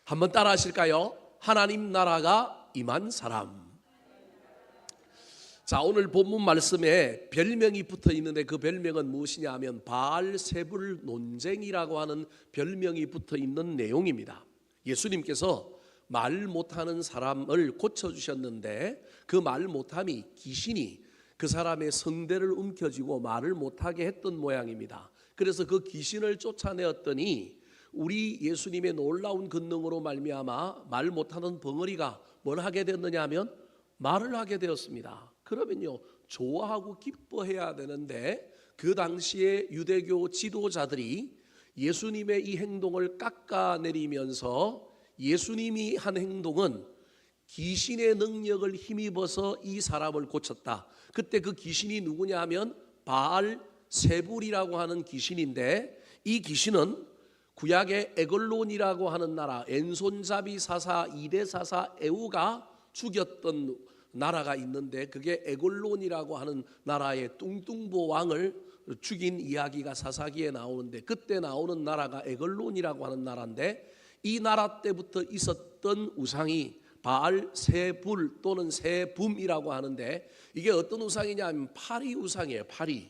한번 따라 하실까요? 하나님 나라가 임한 사람. 자, 오늘 본문 말씀에 별명이 붙어 있는데 그 별명은 무엇이냐 하면 바알세불 논쟁이라고 하는 별명이 붙어 있는 내용입니다. 예수님께서 말 못하는 사람을 고쳐주셨는데 그 말 못함이 귀신이 그 사람의 성대를 움켜쥐고 말을 못하게 했던 모양입니다. 그래서 그 귀신을 쫓아내었더니 우리 예수님의 놀라운 권능으로 말미암아 말 못하는 벙어리가 뭘 하게 됐느냐 하면 말을 하게 되었습니다. 그러면요, 좋아하고 기뻐해야 되는데 그 당시에 유대교 지도자들이 예수님의 이 행동을 깎아내리면서 예수님이 한 행동은 귀신의 능력을 힘입어서 이 사람을 고쳤다. 그때 그 귀신이 누구냐 하면 바알세불이라고 하는 귀신인데, 이 귀신은 구약의 에글론이라고 하는 나라, 엔손자비 사사 2대 사사 에우가 죽였던 나라가 있는데, 그게 에글론이라고 하는 나라의 뚱뚱보 왕을 죽인 이야기가 사사기에 나오는데, 그때 나오는 나라가 에글론이라고 하는 나라인데, 이 나라 때부터 있었던 우상이 바알세불 또는 세붐이라고 하는데, 이게 어떤 우상이냐 하면 파리 우상이에요. 파리.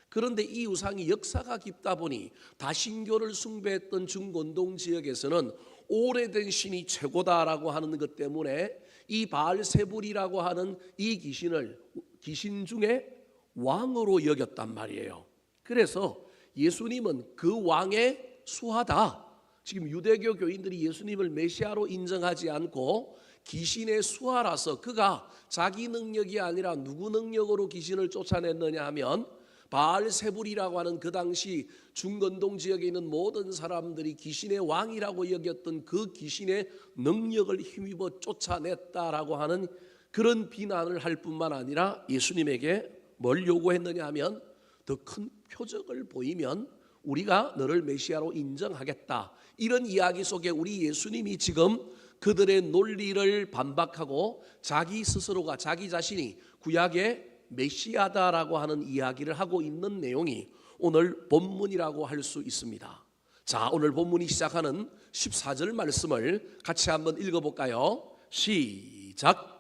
그런데 이 우상이 역사가 깊다 보니 다신교를 숭배했던 중건동 지역에서는 오래된 신이 최고다라고 하는 것 때문에 이 바알세불이라고 하는 이 귀신을 귀신 중에 왕으로 여겼단 말이에요. 그래서 예수님은 그 왕의 수하다. 지금 유대교 교인들이 예수님을 메시아로 인정하지 않고 귀신의 수하라서 그가 자기 능력이 아니라 누구 능력으로 귀신을 쫓아냈느냐 하면 바알세불이라고 하는 그 당시 중건동 지역에 있는 모든 사람들이 귀신의 왕이라고 여겼던 그 귀신의 능력을 힘입어 쫓아냈다라고 하는 그런 비난을 할 뿐만 아니라 예수님에게 뭘 요구했느냐 하면 더 큰 표적을 보이면 우리가 너를 메시아로 인정하겠다. 이런 이야기 속에 우리 예수님이 지금 그들의 논리를 반박하고 자기 스스로가 자기 자신이 구약의 메시아다라고 하는 이야기를 하고 있는 내용이 오늘 본문이라고 할 수 있습니다. 자, 오늘 본문이 시작하는 14절 말씀을 같이 한번 읽어볼까요? 시작.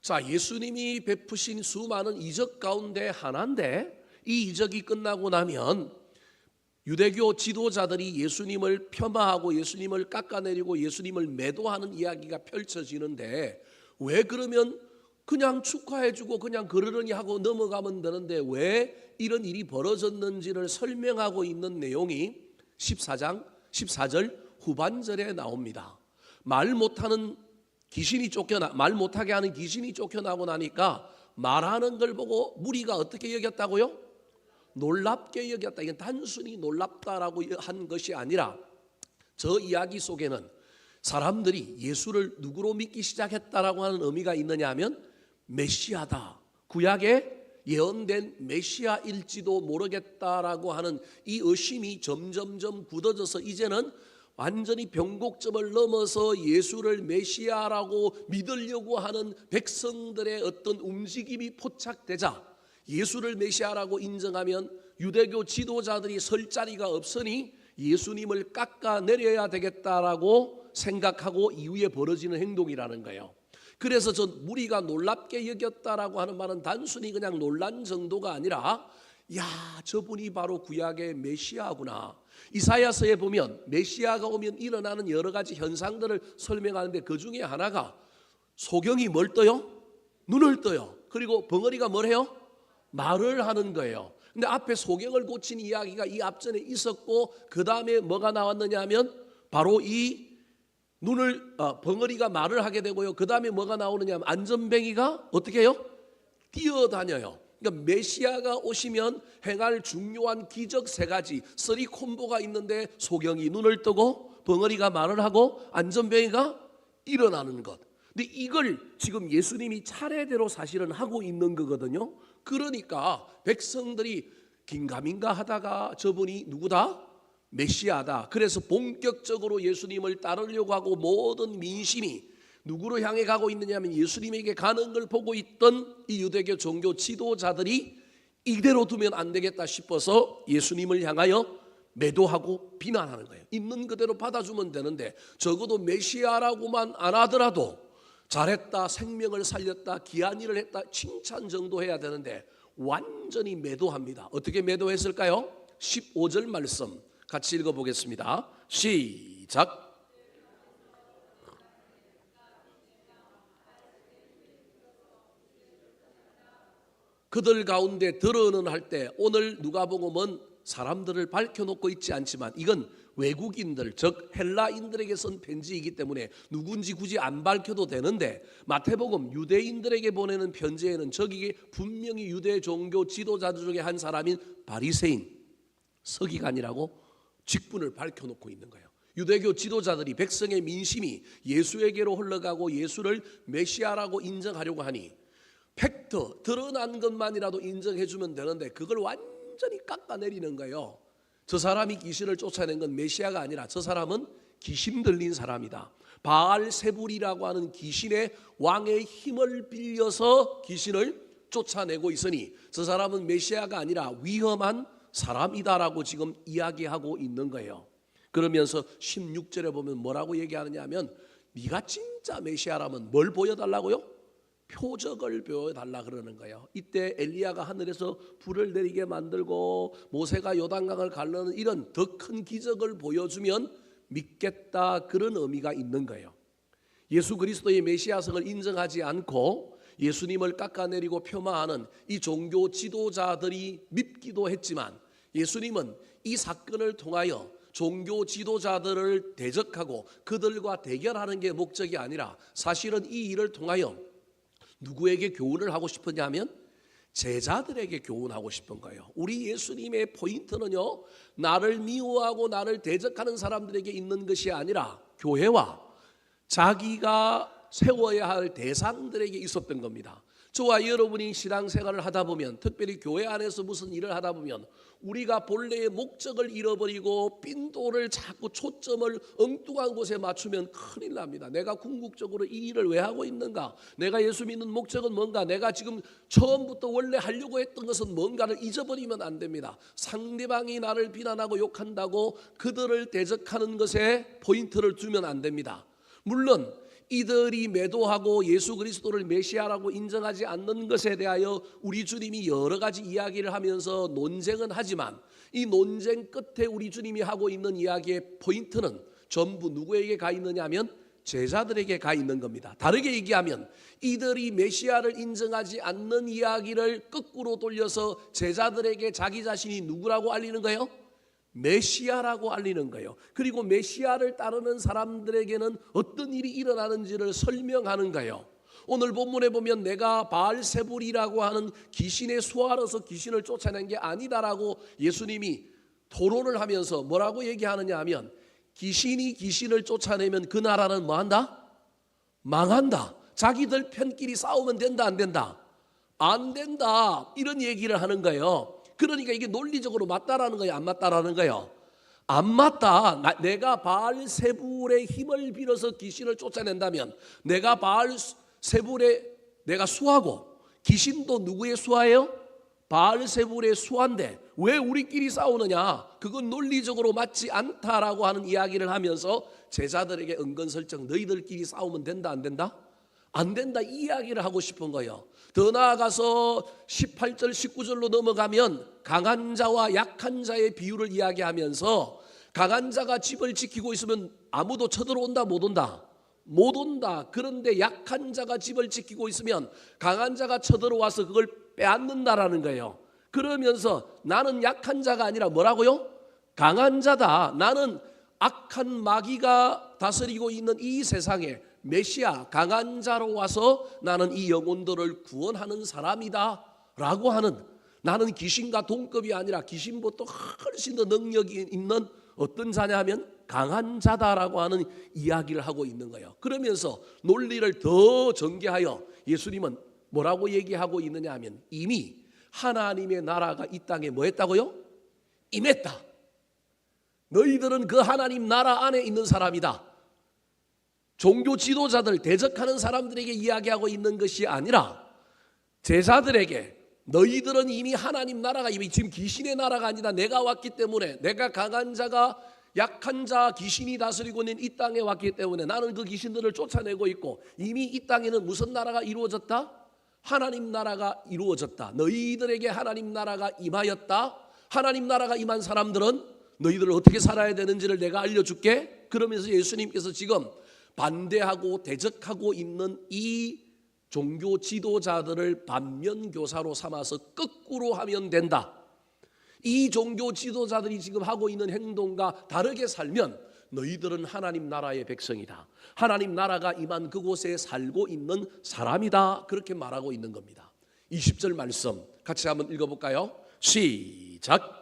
자, 예수님이 베푸신 수많은 이적 가운데 하나인데, 이 이적이 끝나고 나면 유대교 지도자들이 예수님을 폄하하고 예수님을 깎아내리고 예수님을 매도하는 이야기가 펼쳐지는데, 왜 그러면 그냥 축하해주고 그냥 그러려니 하고 넘어가면 되는데 왜 이런 일이 벌어졌는지를 설명하고 있는 내용이 14장 14절 후반절에 나옵니다. 말 못하는 귀신이 말 못하게 하는 귀신이 쫓겨나고 나니까 말하는 걸 보고 무리가 어떻게 여겼다고요? 놀랍게 여겼다. 이건 단순히 놀랍다라고 한 것이 아니라 저 이야기 속에는 사람들이 예수를 누구로 믿기 시작했다라고 하는 의미가 있느냐 하면 메시아다, 구약에 예언된 메시아일지도 모르겠다라고 하는 이 의심이 점점점 굳어져서 이제는 완전히 변곡점을 넘어서 예수를 메시아라고 믿으려고 하는 백성들의 어떤 움직임이 포착되자 예수를 메시아라고 인정하면 유대교 지도자들이 설 자리가 없으니 예수님을 깎아내려야 되겠다라고 생각하고 이후에 벌어지는 행동이라는 거예요. 그래서 저 무리가 놀랍게 여겼다라고 하는 말은 단순히 그냥 놀란 정도가 아니라, 야, 저분이 바로 구약의 메시아구나. 이사야서에 보면 메시아가 오면 일어나는 여러 가지 현상들을 설명하는데 그 중에 하나가 소경이 뭘 떠요? 눈을 떠요. 그리고 벙어리가 뭘 해요? 말을 하는 거예요. 근데 앞에 소경을 고친 이야기가 이 앞전에 있었고, 그 다음에 뭐가 나왔느냐 하면 바로 이 벙어리가 말을 하게 되고요. 그 다음에 뭐가 나오느냐 하면 안전뱅이가 어떻게 해요? 뛰어다녀요. 그러니까 메시아가 오시면 행할 중요한 기적 세 가지, 3 콤보가 있는데 소경이 눈을 뜨고 벙어리가 말을 하고 안전뱅이가 일어나는 것. 근데 이걸 지금 예수님이 차례대로 사실은 하고 있는 거거든요. 그러니까 백성들이 긴가민가 하다가 저분이 누구다? 메시아다. 그래서 본격적으로 예수님을 따르려고 하고 모든 민심이 누구로 향해 가고 있느냐면 예수님에게 가는 걸 보고 있던 이 유대교 종교 지도자들이 이대로 두면 안 되겠다 싶어서 예수님을 향하여 매도하고 비난하는 거예요. 있는 그대로 받아주면 되는데 적어도 메시아라고만 안 하더라도 잘했다, 생명을 살렸다, 귀한 일을 했다, 칭찬 정도 해야 되는데 완전히 매도합니다. 어떻게 매도했을까요? 15절 말씀 같이 읽어보겠습니다. 시작. 그들 가운데 들어는 할 때 오늘 누가복음은 사람들을 밝혀놓고 있지 않지만 이건 외국인들 즉 헬라인들에게 쓴 편지이기 때문에 누군지 굳이 안 밝혀도 되는데 마태복음 유대인들에게 보내는 편지에는 저기 분명히 유대 종교 지도자들 중에 한 사람인 바리새인 서기관이라고 직분을 밝혀놓고 있는 거예요. 유대교 지도자들이 백성의 민심이 예수에게로 흘러가고 예수를 메시아라고 인정하려고 하니 팩트 드러난 것만이라도 인정해주면 되는데 그걸 완전히 깎아내리는 거예요. 저 사람이 귀신을 쫓아낸 건 메시아가 아니라 저 사람은 귀신 들린 사람이다. 바알세불이라고 하는 귀신의 왕의 힘을 빌려서 귀신을 쫓아내고 있으니 저 사람은 메시아가 아니라 위험한 사람이다라고 지금 이야기하고 있는 거예요. 그러면서 16절에 보면 뭐라고 얘기하느냐 하면 네가 진짜 메시아라면 뭘 보여달라고요? 표적을 보여달라 그러는 거예요. 이때 엘리야가 하늘에서 불을 내리게 만들고 모세가 요단강을 갈르는 이런 더 큰 기적을 보여주면 믿겠다 그런 의미가 있는 거예요. 예수 그리스도의 메시아성을 인정하지 않고 예수님을 깎아내리고 폄하하는 이 종교 지도자들이 믿기도 했지만 예수님은 이 사건을 통하여 종교 지도자들을 대적하고 그들과 대결하는 게 목적이 아니라 사실은 이 일을 통하여 누구에게 교훈을 하고 싶었냐 하면 제자들에게 교훈하고 싶은 거예요. 우리 예수님의 포인트는요, 나를 미워하고 나를 대적하는 사람들에게 있는 것이 아니라 교회와 자기가 세워야 할 대상들에게 있었던 겁니다. 저와 여러분이 신앙생활을 하다 보면 특별히 교회 안에서 무슨 일을 하다 보면 우리가 본래의 목적을 잃어버리고 빈도를 자꾸 초점을 엉뚱한 곳에 맞추면 큰일 납니다. 내가 궁극적으로 이 일을 왜 하고 있는가? 내가 예수 믿는 목적은 뭔가? 내가 지금 처음부터 원래 하려고 했던 것은 뭔가를 잊어버리면 안 됩니다. 상대방이 나를 비난하고 욕한다고 그들을 대적하는 것에 포인트를 두면 안 됩니다. 물론 이들이 매도하고 예수 그리스도를 메시아라고 인정하지 않는 것에 대하여 우리 주님이 여러 가지 이야기를 하면서 논쟁은 하지만 이 논쟁 끝에 우리 주님이 하고 있는 이야기의 포인트는 전부 누구에게 가 있느냐 하면 제자들에게 가 있는 겁니다. 다르게 얘기하면 이들이 메시아를 인정하지 않는 이야기를 거꾸로 돌려서 제자들에게 자기 자신이 누구라고 알리는 거예요? 메시아라고 알리는 거예요. 그리고 메시아를 따르는 사람들에게는 어떤 일이 일어나는지를 설명하는 거예요. 오늘 본문에 보면 내가 바알세불이라고 하는 귀신의 수하로서 귀신을 쫓아낸 게 아니다라고 예수님이 토론을 하면서 뭐라고 얘기하느냐 하면 귀신이 귀신을 쫓아내면 그 나라는 뭐한다? 망한다. 자기들 편끼리 싸우면 된다 안 된다? 안 된다. 이런 얘기를 하는 거예요. 그러니까 이게 논리적으로 맞다라는 거예요, 안 맞다라는 거예요? 안 맞다. 내가 바알세불의 힘을 빌어서 귀신을 쫓아낸다면 내가 바알세불의 내가 수하고 귀신도 누구의 수하예요? 바알세불의 수하인데 왜 우리끼리 싸우느냐? 그건 논리적으로 맞지 않다라고 하는 이야기를 하면서 제자들에게 은근슬쩍 너희들끼리 싸우면 된다 안 된다? 안 된다 이 이야기를 하고 싶은 거예요. 더 나아가서 18절 19절로 넘어가면 강한 자와 약한 자의 비유를 이야기하면서 강한 자가 집을 지키고 있으면 아무도 쳐들어온다 못 온다? 못 온다. 그런데 약한 자가 집을 지키고 있으면 강한 자가 쳐들어와서 그걸 빼앗는다라는 거예요. 그러면서 나는 약한 자가 아니라 뭐라고요? 강한 자다. 나는 악한 마귀가 다스리고 있는 이 세상에 메시아 강한 자로 와서 나는 이 영혼들을 구원하는 사람이다 라고 하는, 나는 귀신과 동급이 아니라 귀신보다 훨씬 더 능력이 있는 어떤 자냐 하면 강한 자다라고 하는 이야기를 하고 있는 거예요. 그러면서 논리를 더 전개하여 예수님은 뭐라고 얘기하고 있느냐 하면 이미 하나님의 나라가 이 땅에 뭐 했다고요? 임했다. 너희들은 그 하나님 나라 안에 있는 사람이다. 종교 지도자들, 대적하는 사람들에게 이야기하고 있는 것이 아니라 제자들에게 너희들은 이미 하나님 나라가 이미 지금 귀신의 나라가 아니다. 내가 왔기 때문에, 내가 강한 자가 약한 자 귀신이 다스리고 있는 이 땅에 왔기 때문에 나는 그 귀신들을 쫓아내고 있고, 이미 이 땅에는 무슨 나라가 이루어졌다? 하나님 나라가 이루어졌다. 너희들에게 하나님 나라가 임하였다. 하나님 나라가 임한 사람들은 너희들 어떻게 살아야 되는지를 내가 알려줄게. 그러면서 예수님께서 지금 반대하고 대적하고 있는 이 종교 지도자들을 반면교사로 삼아서 거꾸로 하면 된다. 이 종교 지도자들이 지금 하고 있는 행동과 다르게 살면 너희들은 하나님 나라의 백성이다. 하나님 나라가 임한 그곳에 살고 있는 사람이다. 그렇게 말하고 있는 겁니다. 20절 말씀 같이 한번 읽어볼까요? 시작.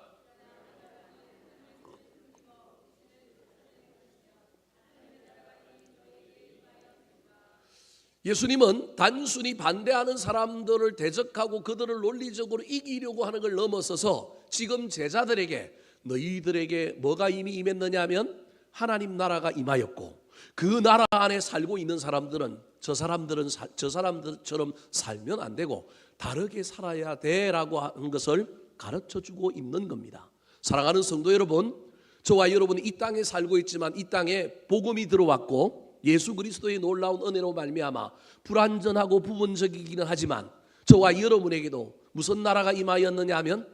예수님은 단순히 반대하는 사람들을 대적하고 그들을 논리적으로 이기려고 하는 걸 넘어서서 지금 제자들에게 너희들에게 뭐가 이미 임했느냐 하면 하나님 나라가 임하였고, 그 나라 안에 살고 있는 사람들은 저 사람들처럼 살면 안 되고 다르게 살아야 돼라고 하는 것을 가르쳐주고 있는 겁니다. 사랑하는 성도 여러분, 저와 여러분이 이 땅에 살고 있지만 이 땅에 복음이 들어왔고 예수 그리스도의 놀라운 은혜로 말미암아 불완전하고 부분적이기는 하지만 저와 여러분에게도 무슨 나라가 임하였느냐 하면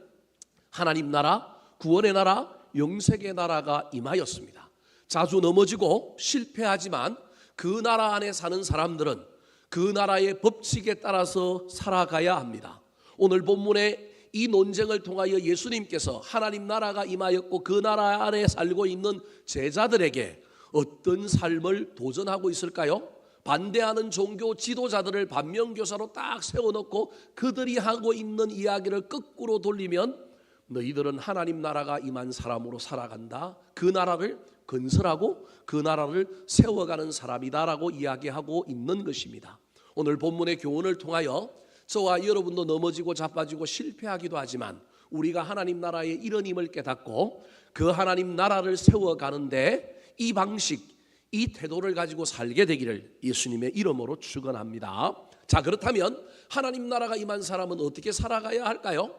하나님 나라, 구원의 나라, 영생의 나라가 임하였습니다. 자주 넘어지고 실패하지만 그 나라 안에 사는 사람들은 그 나라의 법칙에 따라서 살아가야 합니다. 오늘 본문의 이 논쟁을 통하여 예수님께서 하나님 나라가 임하였고 그 나라 안에 살고 있는 제자들에게 어떤 삶을 도전하고 있을까요? 반대하는 종교 지도자들을 반면교사로 딱 세워놓고 그들이 하고 있는 이야기를 거꾸로 돌리면 너희들은 하나님 나라가 임한 사람으로 살아간다. 그 나라를 건설하고 그 나라를 세워가는 사람이다라고 이야기하고 있는 것입니다. 오늘 본문의 교훈을 통하여 저와 여러분도 넘어지고 자빠지고 실패하기도 하지만 우리가 하나님 나라의 일원임을 깨닫고 그 하나님 나라를 세워가는데 이 방식, 이 태도를 가지고 살게 되기를 예수님의 이름으로 축원합니다. 자, 그렇다면 하나님 나라가 임한 사람은 어떻게 살아가야 할까요?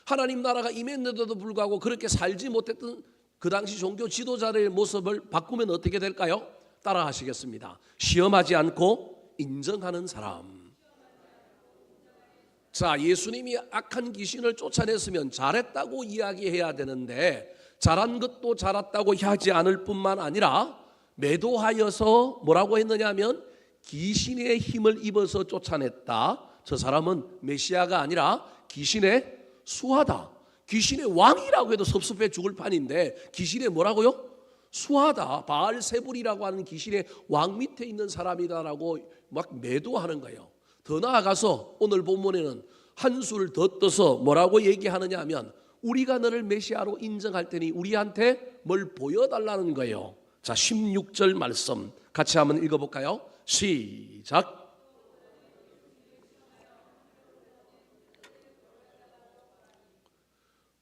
하나님 나라가 임했는데도 불구하고 그렇게 살지 못했던 그 당시 종교 지도자들의 모습을 바꾸면 어떻게 될까요? 따라 하시겠습니다. 시험하지 않고 인정하는 사람. 자, 예수님이 악한 귀신을 쫓아냈으면 잘했다고 이야기해야 되는데 잘한 것도 잘했다고 하지 않을 뿐만 아니라 매도하여서 뭐라고 했느냐 하면 귀신의 힘을 입어서 쫓아냈다. 저 사람은 메시아가 아니라 귀신의 수하다. 귀신의 왕이라고 해도 섭섭해 죽을 판인데 귀신의 뭐라고요? 수하다. 바알세불이라고 하는 귀신의 왕 밑에 있는 사람이다라고 막 매도하는 거예요. 더 나아가서 오늘 본문에는 한술 더 떠서 뭐라고 얘기하느냐 하면 우리가 너를 메시아로 인정할 테니 우리한테 뭘 보여달라는 거예요. 자, 16절 말씀 같이 한번 읽어볼까요? 시작.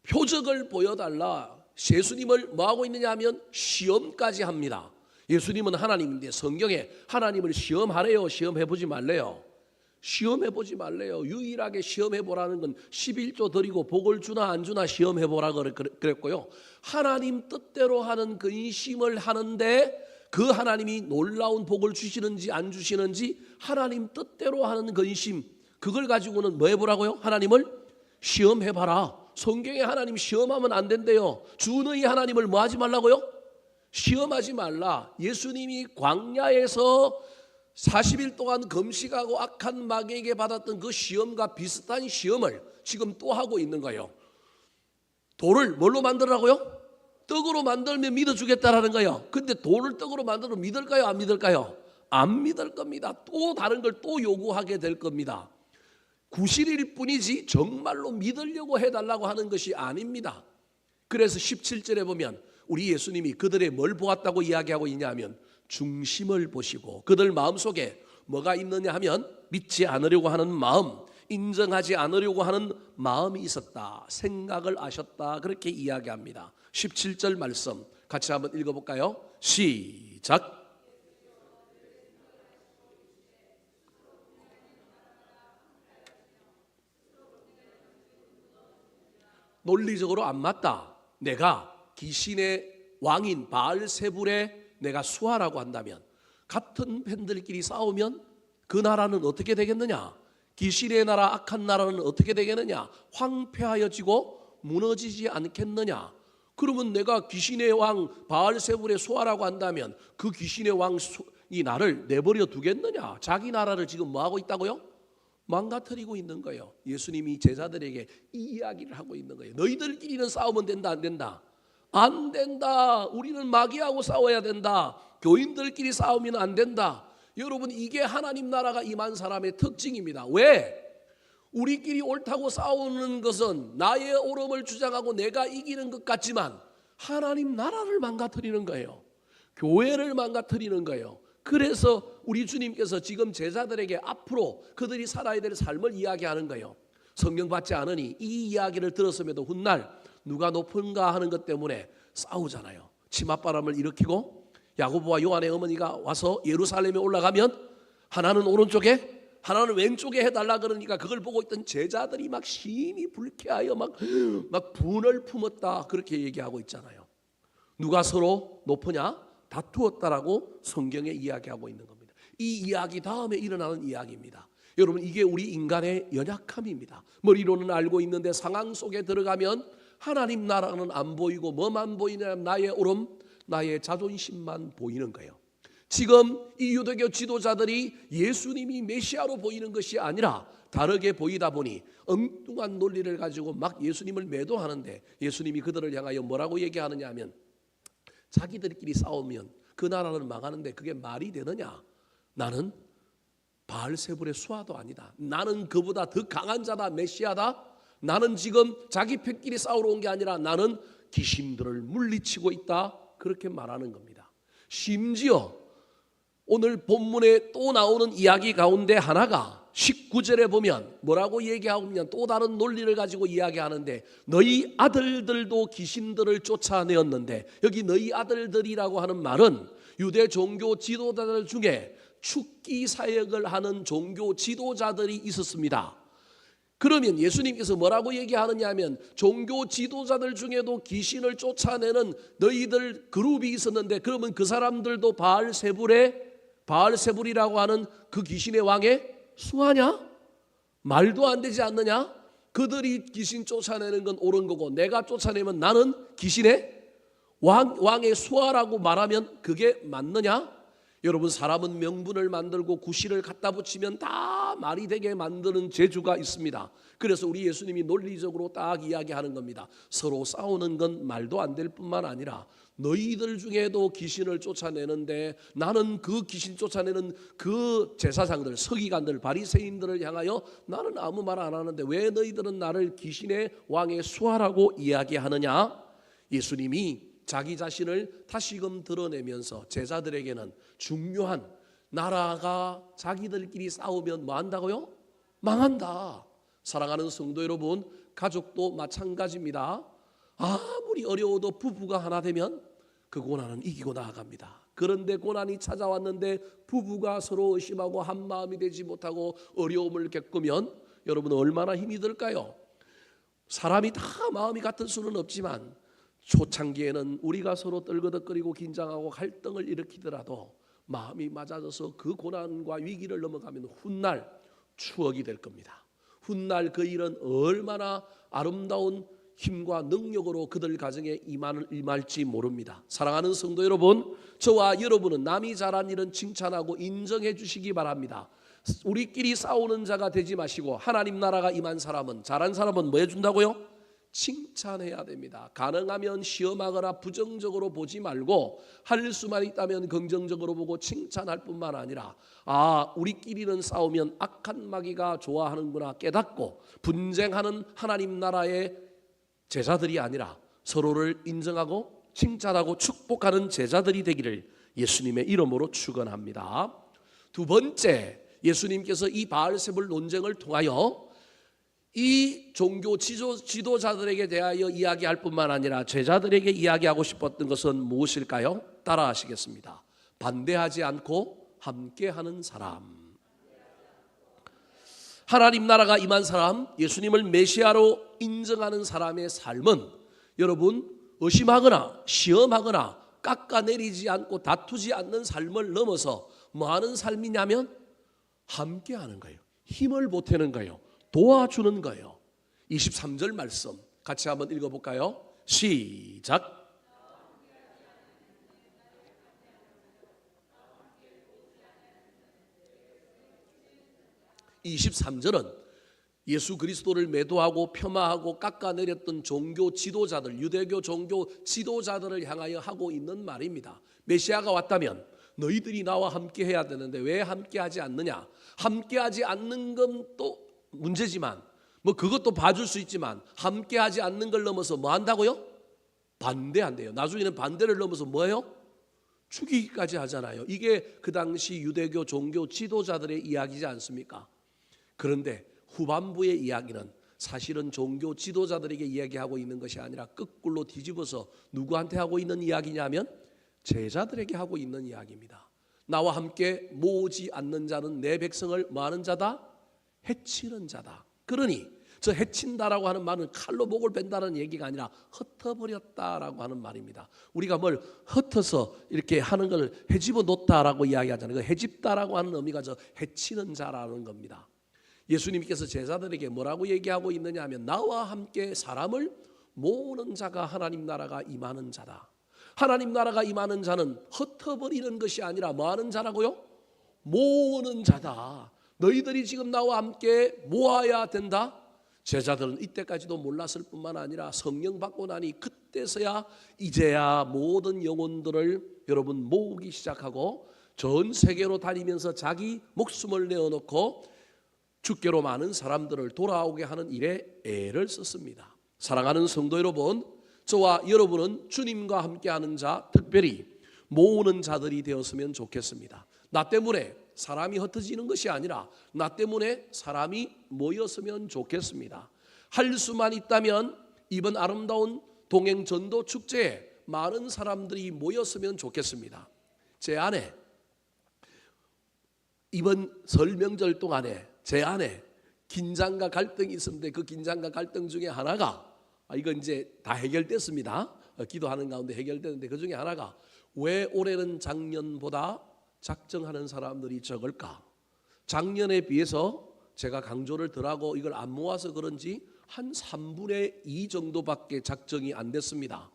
표적을 보여달라. 예수님을 뭐하고 있느냐 하면 시험까지 합니다. 예수님은 하나님인데 성경에 하나님을 시험하래요? 시험해보지 말래요? 시험해보지 말래요. 유일하게 시험해보라는 건 11조 드리고 복을 주나 안 주나 시험해보라 그랬고요. 하나님 뜻대로 하는 근심을 하는데 그 하나님이 놀라운 복을 주시는지 안 주시는지 하나님 뜻대로 하는 근심, 그걸 가지고는 뭐 해보라고요? 하나님을 시험해봐라. 성경에 하나님 시험하면 안 된대요. 주 너희 하나님을 뭐 하지 말라고요? 시험하지 말라. 예수님이 광야에서 40일 동안 금식하고 악한 마귀에게 받았던 그 시험과 비슷한 시험을 지금 또 하고 있는 거예요. 돌을 뭘로 만들라고요? 떡으로 만들면 믿어주겠다라는 거예요. 근데 돌을 떡으로 만들면 믿을까요? 안 믿을까요? 안 믿을 겁니다. 또 다른 걸 또 요구하게 될 겁니다. 구실일 뿐이지 정말로 믿으려고 해달라고 하는 것이 아닙니다. 그래서 17절에 보면 우리 예수님이 그들의 뭘 보았다고 이야기하고 있냐면 중심을 보시고 그들 마음속에 뭐가 있느냐 하면 믿지 않으려고 하는 마음, 인정하지 않으려고 하는 마음이 있었다. 생각을 아셨다. 그렇게 이야기합니다. 17절 말씀 같이 한번 읽어볼까요? 시작. 논리적으로 안 맞다. 내가 귀신의 왕인 바알세불에 내가 수하라고 한다면, 같은 팬들끼리 싸우면 그 나라는 어떻게 되겠느냐? 귀신의 나라, 악한 나라는 어떻게 되겠느냐? 황폐하여지고 무너지지 않겠느냐? 그러면 내가 귀신의 왕 바알세불에 수하라고 한다면 그 귀신의 왕이 나를 내버려 두겠느냐? 자기 나라를 지금 뭐하고 있다고요? 망가뜨리고 있는 거예요. 예수님이 제자들에게 이 이야기를 하고 있는 거예요. 너희들끼리는 싸우면 된다, 안 된다? 안 된다. 우리는 마귀하고 싸워야 된다. 교인들끼리 싸우면 안 된다. 여러분, 이게 하나님 나라가 임한 사람의 특징입니다. 왜? 우리끼리 옳다고 싸우는 것은 나의 옳음을 주장하고 내가 이기는 것 같지만 하나님 나라를 망가뜨리는 거예요. 교회를 망가뜨리는 거예요. 그래서 우리 주님께서 지금 제자들에게 앞으로 그들이 살아야 될 삶을 이야기하는 거예요. 성령 받지 않으니 이 이야기를 들었음에도 훗날 누가 높은가 하는 것 때문에 싸우잖아요. 치맛바람을 일으키고 야고보와 요한의 어머니가 와서 예루살렘에 올라가면 하나는 오른쪽에 하나는 왼쪽에 해달라 그러니까 그걸 보고 있던 제자들이 막 심히 불쾌하여 막 분을 품었다, 그렇게 얘기하고 있잖아요. 누가 서로 높으냐? 다투었다라고 성경에 이야기하고 있는 겁니다. 이 이야기 다음에 일어나는 이야기입니다. 여러분, 이게 우리 인간의 연약함입니다. 머리로는 알고 있는데 상황 속에 들어가면 하나님 나라는 안 보이고 뭐만 보이냐면 나의 옳음, 나의 자존심만 보이는 거예요. 지금 이 유대교 지도자들이 예수님이 메시아로 보이는 것이 아니라 다르게 보이다 보니 엉뚱한 논리를 가지고 막 예수님을 매도하는데, 예수님이 그들을 향하여 뭐라고 얘기하느냐 하면, 자기들끼리 싸우면 그 나라는 망하는데 그게 말이 되느냐? 나는 바알세불의 수하도 아니다. 나는 그보다 더 강한 자다, 메시아다. 나는 지금 자기 패끼리 싸우러 온 게 아니라 나는 귀신들을 물리치고 있다, 그렇게 말하는 겁니다. 심지어 오늘 본문에 또 나오는 이야기 가운데 하나가 19절에 보면 뭐라고 얘기하면 또 다른 논리를 가지고 이야기하는데, 너희 아들들도 귀신들을 쫓아내었는데, 여기 너희 아들들이라고 하는 말은 유대 종교 지도자들 중에 축기 사역을 하는 종교 지도자들이 있었습니다. 그러면 예수님께서 뭐라고 얘기하느냐 하면, 종교 지도자들 중에도 귀신을 쫓아내는 너희들 그룹이 있었는데, 그러면 그 사람들도 바알세불이라고 하는 그 귀신의 왕의 수하냐? 말도 안 되지 않느냐? 그들이 귀신 쫓아내는 건 옳은 거고 내가 쫓아내면 나는 귀신의 왕의 수하라고 말하면 그게 맞느냐? 여러분, 사람은 명분을 만들고 구실을 갖다 붙이면 다 말이 되게 만드는 재주가 있습니다. 그래서 우리 예수님이 논리적으로 딱 이야기하는 겁니다. 서로 싸우는 건 말도 안 될 뿐만 아니라 너희들 중에도 귀신을 쫓아내는데, 나는 그 귀신 쫓아내는 그 제사장들, 서기관들, 바리새인들을 향하여 나는 아무 말 안 하는데 왜 너희들은 나를 귀신의 왕의 수하라고 이야기하느냐? 예수님이 자기 자신을 다시금 드러내면서 제자들에게는 중요한, 나라가 자기들끼리 싸우면 뭐 한다고요? 망한다. 사랑하는 성도 여러분, 가족도 마찬가지입니다. 아무리 어려워도 부부가 하나 되면 그 고난은 이기고 나아갑니다. 그런데 고난이 찾아왔는데 부부가 서로 의심하고 한 마음이 되지 못하고 어려움을 겪으면 여러분 얼마나 힘이 들까요? 사람이 다 마음이 같을 수는 없지만 초창기에는 우리가 서로 떨거덕거리고 긴장하고 갈등을 일으키더라도 마음이 맞아져서 그 고난과 위기를 넘어가면 훗날 추억이 될 겁니다. 훗날 그 일은 얼마나 아름다운 힘과 능력으로 그들 가정에 임할지 모릅니다. 사랑하는 성도 여러분, 저와 여러분은 남이 잘한 일은 칭찬하고 인정해 주시기 바랍니다. 우리끼리 싸우는 자가 되지 마시고 하나님 나라가 임한 사람은, 잘한 사람은 뭐 해준다고요? 칭찬해야 됩니다. 가능하면 시험하거나 부정적으로 보지 말고 할 수만 있다면 긍정적으로 보고 칭찬할 뿐만 아니라, 우리끼리는 싸우면 악한 마귀가 좋아하는구나 깨닫고 분쟁하는 하나님 나라의 제자들이 아니라 서로를 인정하고 칭찬하고 축복하는 제자들이 되기를 예수님의 이름으로 축원합니다. 두 번째, 예수님께서 이 바알세불 논쟁을 통하여 이 종교 지도자들에게 대하여 이야기할 뿐만 아니라 제자들에게 이야기하고 싶었던 것은 무엇일까요? 따라 하시겠습니다. 반대하지 않고 함께하는 사람. 하나님 나라가 임한 사람, 예수님을 메시아로 인정하는 사람의 삶은 여러분 의심하거나 시험하거나 깎아내리지 않고 다투지 않는 삶을 넘어서 뭐 하는 삶이냐면 함께하는 거예요. 힘을 보태는 거예요. 도와주는 거예요. 23절 말씀 같이 한번 읽어볼까요? 시작. 23절은 예수 그리스도를 매도하고 폄하하고 깎아내렸던 종교 지도자들, 유대교 종교 지도자들을 향하여 하고 있는 말입니다. 메시아가 왔다면 너희들이 나와 함께 해야 되는데 왜 함께하지 않느냐? 함께하지 않는 건 또 문제지만 뭐 그것도 봐줄 수 있지만 함께하지 않는 걸 넘어서 뭐 한다고요? 반대한대요. 나중에는 반대를 넘어서 뭐예요? 죽이기까지 하잖아요. 이게 그 당시 유대교 종교 지도자들의 이야기지 않습니까? 그런데 후반부의 이야기는 사실은 종교 지도자들에게 이야기하고 있는 것이 아니라 거꾸로 뒤집어서 누구한테 하고 있는 이야기냐면 제자들에게 하고 있는 이야기입니다. 나와 함께 모으지 않는 자는 내 백성을 뭐하는 자다? 해치는 자다. 그러니 저 해친다라고 하는 말은 칼로 목을 벤다는 얘기가 아니라 흩어버렸다라고 하는 말입니다. 우리가 뭘 흩어서 이렇게 하는 걸 해집어 놓다라고 이야기하잖아요. 그 해집다라고 하는 의미가 저 해치는 자라는 겁니다. 예수님께서 제자들에게 뭐라고 얘기하고 있느냐 하면 나와 함께 사람을 모으는 자가 하나님 나라가 임하는 자다. 하나님 나라가 임하는 자는 흩어버리는 것이 아니라 뭐하는 자라고요? 모으는 자다. 너희들이 지금 나와 함께 모아야 된다. 제자들은 이때까지도 몰랐을 뿐만 아니라 성령 받고 나니 그때서야 이제야 모든 영혼들을 여러분 모으기 시작하고 전 세계로 다니면서 자기 목숨을 내어놓고 주께로 많은 사람들을 돌아오게 하는 일에 애를 썼습니다. 사랑하는 성도 여러분, 저와 여러분은 주님과 함께하는 자, 특별히 모으는 자들이 되었으면 좋겠습니다. 나 때문에 사람이 흩어지는 것이 아니라 나 때문에 사람이 모였으면 좋겠습니다. 할 수만 있다면 이번 아름다운 동행 전도 축제에 많은 사람들이 모였으면 좋겠습니다. 제 안에 이번 설 명절 동안에 제 안에 긴장과 갈등이 있었는데 그 긴장과 갈등 중에 하나가 이건 이제 다 해결됐습니다. 기도하는 가운데 해결됐는데 그 중에 하나가 왜 올해는 작년보다 작정하는 사람들이 적을까? 작년에 비해서 제가 강조를 덜하고 이걸 안 모아서 그런지 한 3분의 2 정도밖에 작정이 안 됐습니다.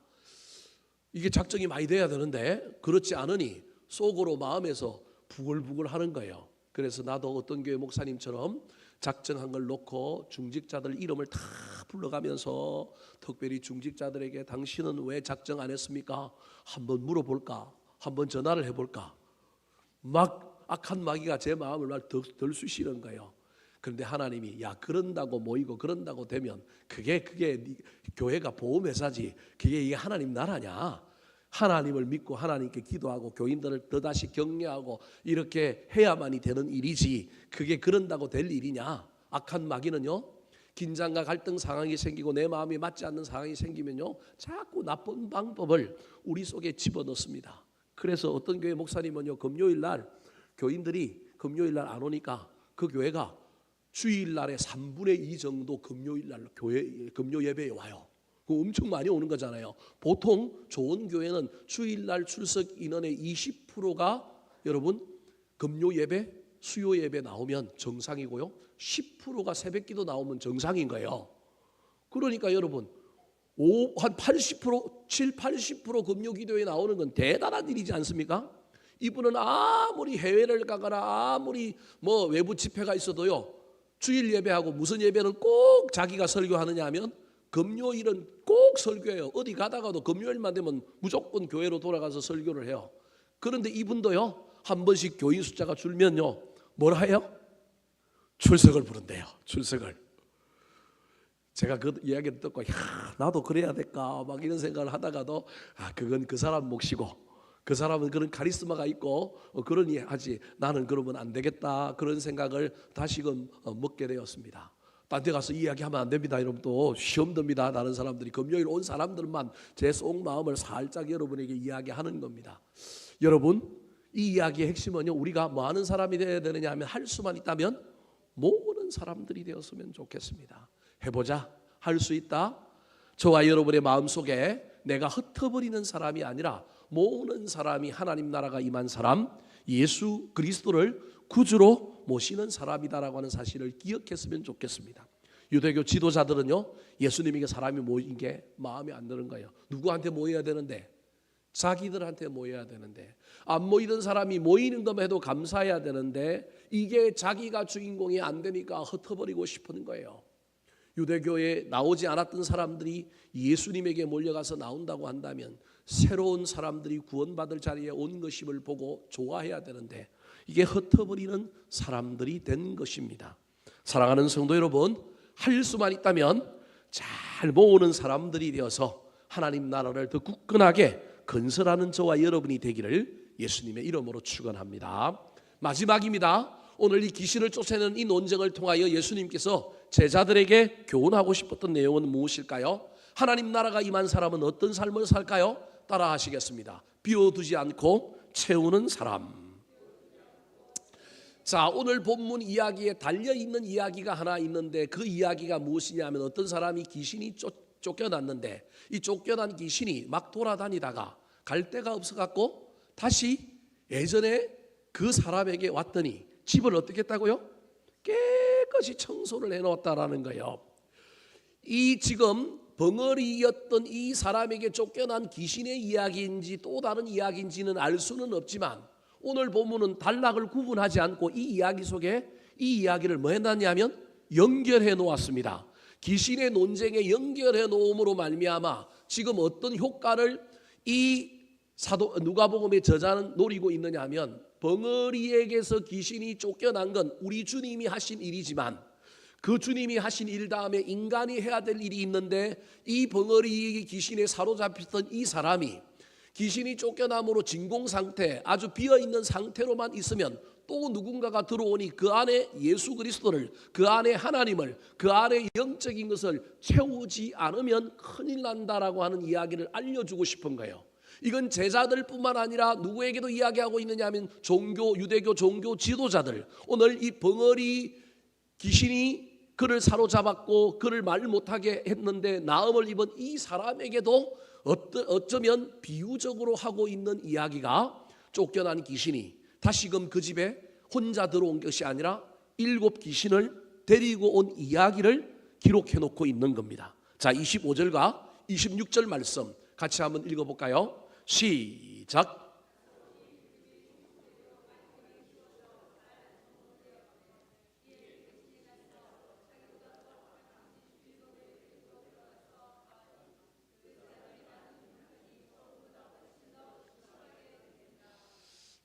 이게 작정이 많이 돼야 되는데 그렇지 않으니 속으로 마음에서 부글부글 하는 거예요. 그래서 나도 어떤 교회 목사님처럼 작정한 걸 놓고 중직자들 이름을 다 불러가면서 특별히 중직자들에게 당신은 왜 작정 안 했습니까? 한번 물어볼까? 한번 전화를 해볼까? 막 악한 마귀가 제 마음을 막 덜쑤시는 거예요. 그런데 하나님이 야 그런다고 모이고 그런다고 되면 그게 교회가 보험회사지 그게 이게 하나님 나라냐? 하나님을 믿고 하나님께 기도하고 교인들을 더다시 격려하고 이렇게 해야만이 되는 일이지 그게 그런다고 될 일이냐? 악한 마귀는요 긴장과 갈등 상황이 생기고 내 마음이 맞지 않는 상황이 생기면요 자꾸 나쁜 방법을 우리 속에 집어넣습니다. 그래서 어떤 교회 목사님은요 금요일 날 교인들이 금요일 날 안 오니까 그 교회가 주일 날에 3분의 2 정도 금요일 날 금요 예배에 와요. 엄청 많이 오는 거잖아요. 보통 좋은 교회는 주일 날 출석 인원의 20%가 여러분 금요 예배, 수요 예배 나오면 정상이고요. 10%가 새벽기도 나오면 정상인 거예요. 그러니까 여러분 한 80%, 7, 80% 금요 기도에 나오는 건 대단한 일이지 않습니까? 이분은 아무리 해외를 가거나 아무리 뭐 외부 집회가 있어도요. 주일 예배하고 무슨 예배는 꼭 자기가 설교하느냐 하면 금요일은 꼭 설교해요. 어디 가다가도 금요일만 되면 무조건 교회로 돌아가서 설교를 해요. 그런데 이분도요. 한 번씩 교인 숫자가 줄면요. 뭐라 해요? 출석을 부른대요. 출석을. 제가 그 이야기를 듣고 나도 그래야 될까 막 이런 생각을 하다가도 그건 그 사람 몫이고 그 사람은 그런 카리스마가 있고 그러니 하지 나는 그러면 안 되겠다 그런 생각을 다시금 먹게 되었습니다. 딴 데 가서 이야기하면 안 됩니다. 여러분 또 시험 듭니다. 다른 사람들이 금요일 온 사람들만 제 속마음을 살짝 여러분에게 이야기하는 겁니다. 여러분 이 이야기의 핵심은요, 우리가 뭐 하는 사람이 되어야 되느냐 하면 할 수만 있다면 모으는 사람들이 되었으면 좋겠습니다. 해보자. 할 수 있다. 저와 여러분의 마음속에 내가 흩어버리는 사람이 아니라 모으는 사람이 하나님 나라가 임한 사람, 예수 그리스도를 구주로 모시는 사람이다라고 하는 사실을 기억했으면 좋겠습니다. 유대교 지도자들은요, 예수님에게 사람이 모인 게 마음에 안 드는 거예요. 누구한테 모여야 되는데? 자기들한테 모여야 되는데, 안 모이던 사람이 모이는 것만 해도 감사해야 되는데 이게 자기가 주인공이 안 되니까 흩어버리고 싶은 거예요. 유대교에 나오지 않았던 사람들이 예수님에게 몰려가서 나온다고 한다면 새로운 사람들이 구원받을 자리에 온 것임을 보고 좋아해야 되는데 이게 흩어버리는 사람들이 된 것입니다. 사랑하는 성도 여러분, 할 수만 있다면 잘 모으는 사람들이 되어서 하나님 나라를 더 굳건하게 건설하는 저와 여러분이 되기를 예수님의 이름으로 축원합니다. 마지막입니다. 오늘 이 귀신을 쫓아내는 이 논쟁을 통하여 예수님께서 제자들에게 교훈하고 싶었던 내용은 무엇일까요? 하나님 나라가 임한 사람은 어떤 삶을 살까요? 따라 하시겠습니다. 비워두지 않고 채우는 사람. 자, 오늘 본문 이야기에 달려있는 이야기가 하나 있는데 그 이야기가 무엇이냐면 어떤 사람이 귀신이 쫓겨났는데 이 쫓겨난 귀신이 막 돌아다니다가 갈 데가 없어갖고 다시 예전에 그 사람에게 왔더니 집을 어떻게 했다고요? 깨끗이 청소를 해놓았다라는 거예요. 이 지금 벙어리였던 이 사람에게 쫓겨난 귀신의 이야기인지 또 다른 이야기인지는 알 수는 없지만 오늘 본문은 단락을 구분하지 않고 이 이야기 속에 이 이야기를 뭐 해놨냐면 연결해 놓았습니다. 귀신의 논쟁에 연결해 놓음으로 말미암아 지금 어떤 효과를 이 사도 누가복음의 저자는 노리고 있느냐 하면 벙어리에게서 귀신이 쫓겨난 건 우리 주님이 하신 일이지만 그 주님이 하신 일 다음에 인간이 해야 될 일이 있는데 이 벙어리 귀신에 사로잡혔던 이 사람이 귀신이 쫓겨남으로 진공상태 아주 비어있는 상태로만 있으면 또 누군가가 들어오니 그 안에 예수 그리스도를 그 안에 하나님을 그 안에 영적인 것을 채우지 않으면 큰일 난다라고 하는 이야기를 알려주고 싶은 거예요. 이건 제자들뿐만 아니라 누구에게도 이야기하고 있느냐 하면 유대교 종교 지도자들, 오늘 이 벙어리 귀신이 그를 사로잡았고 그를 말 못하게 했는데 나음을 입은 이 사람에게도 어쩌면 비유적으로 하고 있는 이야기가 쫓겨난 귀신이 다시금 그 집에 혼자 들어온 것이 아니라 7 귀신을 데리고 온 이야기를 기록해 놓고 있는 겁니다. 자, 25절과 26절 말씀 같이 한번 읽어볼까요? 시작.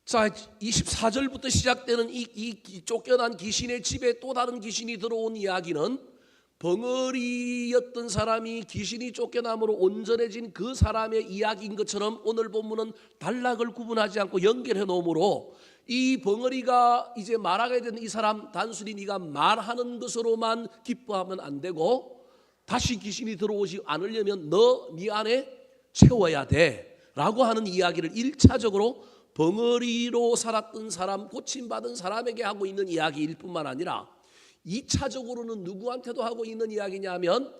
자, 24절부터 시작되는 이 쫓겨난 귀신의 집에 또 다른 귀신이 들어온 이야기는 벙어리였던 사람이 귀신이 쫓겨남으로 온전해진 그 사람의 이야기인 것처럼 오늘 본문은 단락을 구분하지 않고 연결해 놓으므로 이 벙어리가 이제 말하게 된 이 사람 단순히 네가 말하는 것으로만 기뻐하면 안 되고 다시 귀신이 들어오지 않으려면 너 네 안에 채워야 돼 라고 하는 이야기를 1차적으로 벙어리로 살았던 사람, 고침받은 사람에게 하고 있는 이야기일 뿐만 아니라 2차적으로는 누구한테도 하고 있는 이야기냐면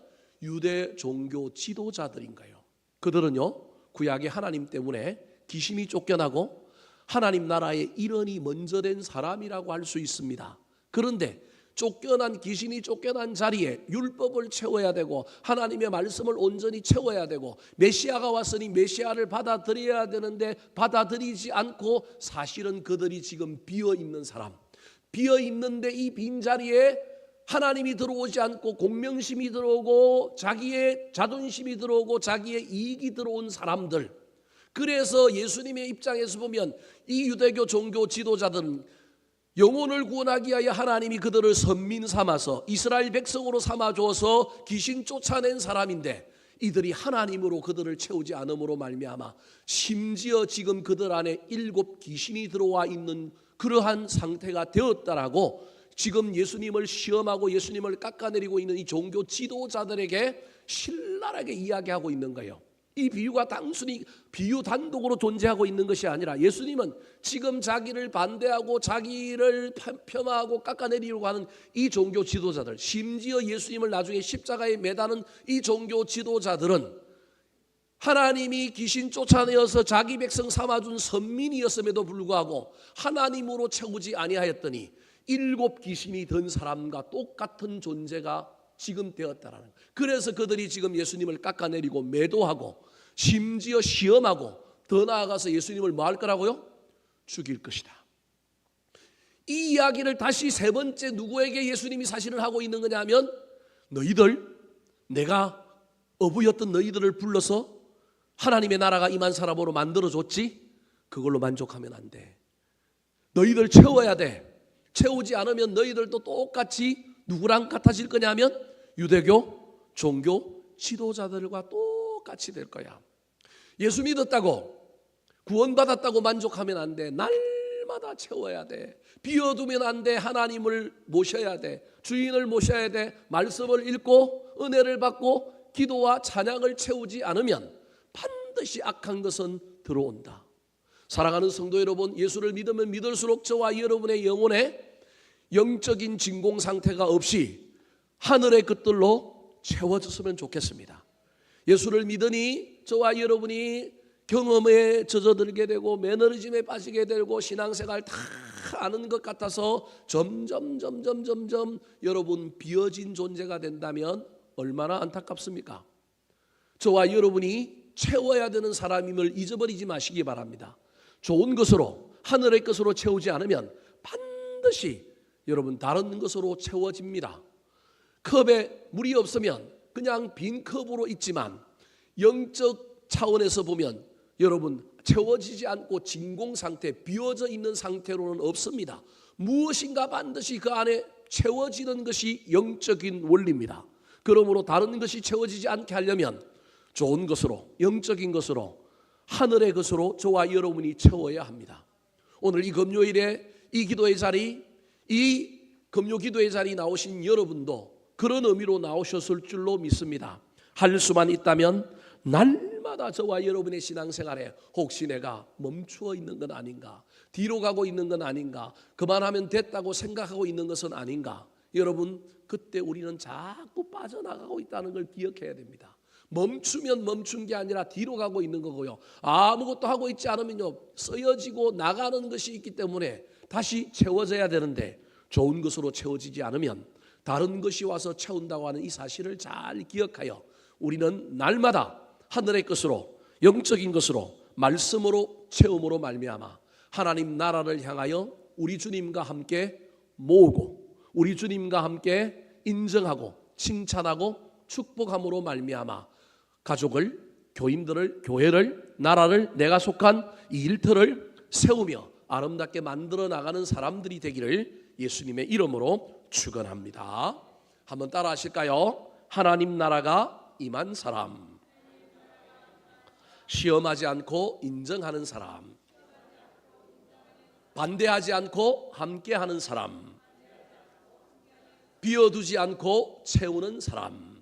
유대 종교 지도자들인가요? 그들은요 구약의 하나님 때문에 귀신이 쫓겨나고 하나님 나라의 일원이 먼저 된 사람이라고 할 수 있습니다. 그런데 쫓겨난 귀신이 쫓겨난 자리에 율법을 채워야 되고 하나님의 말씀을 온전히 채워야 되고 메시아가 왔으니 메시아를 받아들여야 되는데 받아들이지 않고 사실은 그들이 지금 비어있는 사람, 비어있는데 이 빈자리에 하나님이 들어오지 않고 공명심이 들어오고 자기의 자존심이 들어오고 자기의 이익이 들어온 사람들. 그래서 예수님의 입장에서 보면 이 유대교 종교 지도자들은 영혼을 구원하기 위하여 하나님이 그들을 선민 삼아서 이스라엘 백성으로 삼아줘서 귀신 쫓아낸 사람인데 이들이 하나님으로 그들을 채우지 않음으로 말미암아 심지어 지금 그들 안에 7 귀신이 들어와 있는 그러한 상태가 되었다라고 지금 예수님을 시험하고 예수님을 깎아내리고 있는 이 종교 지도자들에게 신랄하게 이야기하고 있는 거예요. 이 비유가 단순히 비유 단독으로 존재하고 있는 것이 아니라 예수님은 지금 자기를 반대하고 자기를 폄하하고 깎아내리려고 하는 이 종교 지도자들, 심지어 예수님을 나중에 십자가에 매다는 이 종교 지도자들은 하나님이 귀신 쫓아내어서 자기 백성 삼아준 선민이었음에도 불구하고 하나님으로 채우지 아니하였더니 7 귀신이 든 사람과 똑같은 존재가 지금 되었다라는 거예요. 그래서 그들이 지금 예수님을 깎아내리고 매도하고 심지어 시험하고 더 나아가서 예수님을 뭐 할 거라고요? 죽일 것이다. 이 이야기를 다시 세 번째 누구에게 예수님이 사실을 하고 있는 거냐 하면 너희들, 내가 어부였던 너희들을 불러서 하나님의 나라가 임한 사람으로 만들어줬지? 그걸로 만족하면 안 돼. 너희들 채워야 돼. 채우지 않으면 너희들도 똑같이 누구랑 같아질 거냐면 유대교 종교 지도자들과 똑같이 될 거야. 예수 믿었다고 구원받았다고 만족하면 안 돼. 날마다 채워야 돼. 비워두면 안 돼. 하나님을 모셔야 돼. 주인을 모셔야 돼. 말씀을 읽고 은혜를 받고 기도와 찬양을 채우지 않으면 반드시 악한 것은 들어온다. 사랑하는 성도 여러분, 예수를 믿으면 믿을수록 저와 여러분의 영혼에 영적인 진공 상태가 없이 하늘의 것들로 채워졌으면 좋겠습니다. 예수를 믿으니 저와 여러분이 경험에 젖어들게 되고 매너리즘에 빠지게 되고 신앙생활 다 아는 것 같아서 점점 여러분 비어진 존재가 된다면 얼마나 안타깝습니까? 저와 여러분이 채워야 되는 사람임을 잊어버리지 마시기 바랍니다. 좋은 것으로 하늘의 것으로 채우지 않으면 반드시 여러분 다른 것으로 채워집니다. 컵에 물이 없으면 그냥 빈 컵으로 있지만 영적 차원에서 보면 여러분 채워지지 않고 진공 상태, 비어져 있는 상태로는 없습니다. 무엇인가 반드시 그 안에 채워지는 것이 영적인 원리입니다. 그러므로 다른 것이 채워지지 않게 하려면 좋은 것으로, 영적인 것으로, 하늘의 것으로 저와 여러분이 채워야 합니다. 오늘 이 금요일에 이 기도의 자리, 이 금요 기도의 자리 나오신 여러분도 그런 의미로 나오셨을 줄로 믿습니다. 할 수만 있다면 날마다 저와 여러분의 신앙생활에 혹시 내가 멈추어 있는 건 아닌가, 뒤로 가고 있는 건 아닌가, 그만하면 됐다고 생각하고 있는 것은 아닌가. 여러분, 그때 우리는 자꾸 빠져나가고 있다는 걸 기억해야 됩니다. 멈추면 멈춘 게 아니라 뒤로 가고 있는 거고요. 아무것도 하고 있지 않으면요, 쓰여지고 나가는 것이 있기 때문에 다시 채워져야 되는데 좋은 것으로 채워지지 않으면 다른 것이 와서 채운다고 하는 이 사실을 잘 기억하여 우리는 날마다 하늘의 것으로, 영적인 것으로, 말씀으로 채움으로 말미암아 하나님 나라를 향하여 우리 주님과 함께 모으고 우리 주님과 함께 인정하고 칭찬하고 축복함으로 말미암아 가족을, 교인들을, 교회를, 나라를, 내가 속한 이 일터를 세우며 아름답게 만들어 나가는 사람들이 되기를 예수님의 이름으로 축원합니다. 한번 따라 하실까요? 하나님 나라가 임한 사람, 시험하지 않고 인정하는 사람, 반대하지 않고 함께하는 사람, 비워두지 않고 채우는 사람,